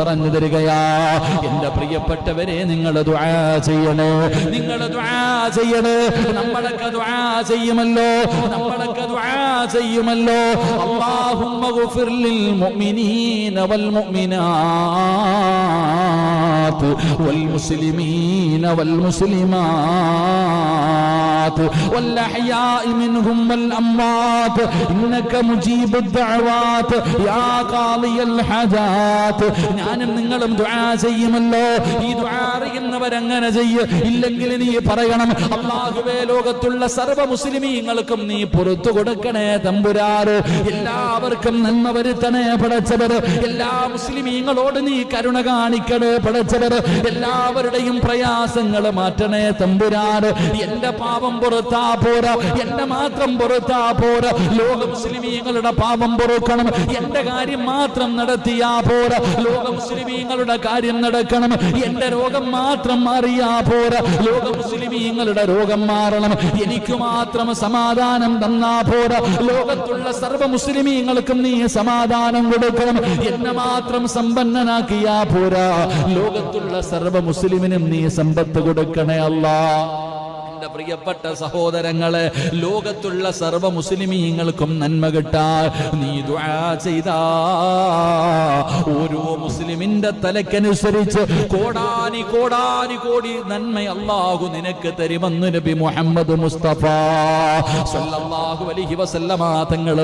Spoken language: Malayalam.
പറഞ്ഞു തരികയാ. എന്റെ പ്രിയപ്പെട്ടവരെ, നിങ്ങൾ ദുആ ചെയ്യണേ, നിങ്ങൾ ദുആ ചെയ്യണേ. നമ്മളൊക്കെ ദുആ ചെയ്യുമല്ലോ, നമ്മളൊക്കെ ദുആ ചെയ്യുമല്ലോ. അല്ലാഹുമ്മ ഗുഫിർ ലിൽ മുഅ്മിനീന വൽ മുഅ്മിനാത്ത് വൽ മുസ്ലിമീന വൽ മുസ്ലിമാത്ത് വൽ അഹ്യാഇ മിൻഹും വൽ അംവാത്ത് ഇന്നക മുജീബുദ് ദഅവാത്ത് യാ ഖാദിയൽ ഹജാത്ത്. ഞാനും നിങ്ങളും ദുആ ചെയ്യുമല്ലോ. ഈ ദുആ അറിയുന്നവരങ്ങനെ ചെയ്യ്. ഇല്ലെങ്കിൽ നീ പറയണം, അല്ലാഹുവേ, ലോകത്തുള്ള സർവ്വ മുസ്ലിമീങ്ങൾക്കും നീ പുറത്തു കൊടുക്കണേ തമ്പുരാന്. എല്ലാവർക്കും നന്മ വരുത്തണേ പടച്ചവർ. എല്ലാ മുസ്ലിമീങ്ങളോട് നീ കരുണ കാണിക്കണേ പടച്ചവർ. എല്ലാവരുടെയും പ്രയാസങ്ങൾ മാറ്റണേ തമ്പുരാന്. എന്റെ പാപം പുറത്താ പോരാ, എന്റെ മാത്രം പുറത്താ പോരാ. ലോക മുസ്ലിമീങ്ങളുടെ പാപം പൊറുക്കണം. എന്റെ കാര്യം മാത്രം നടത്തിയാ പോരാ, ലോക മുസ്ലിമീങ്ങളുടെ കാര്യം നടക്കണം. എന്റെ രോഗം മാത്രം മാറിയാ പോരാ, ലോക മുസ്ലിമീങ്ങളുടെ രോഗം മാറണം. എനിക്ക് മാത്രം സമാധാനം തന്നാ പോരാ, ലോകത്തുള്ള സർവ്വ മുസ്ലിമീങ്ങൾക്കും നീ സമാധാനം കൊടുക്കണം. എന്നെ മാത്രം സമ്പന്നനാക്കിയാ പോരാ, ലോകത്തുള്ള സർവ്വ മുസ്ലിമിനും നീ സമ്പത്ത് കൊടുക്കണേ അല്ലാ. പ്രിയപ്പെട്ട സഹോദരങ്ങളെ, ലോകത്തുള്ള സർവ്വ മുസ്ലിമീങ്ങൾക്കും നന്മ കിട്ടാൻ നീ ദുആ ചെയ്താ ഓരോ മുസ്ലിമിന്റെ തലക്കനുസരിച്ച് കോടാനി കോടാനി കോടി നന്മ അല്ലാഹു നിനക്ക് തരുമെന്ന് നബി മുഹമ്മദ് മുസ്തഫ സല്ലല്ലാഹു അലൈഹി വസല്ലമ തങ്ങൾ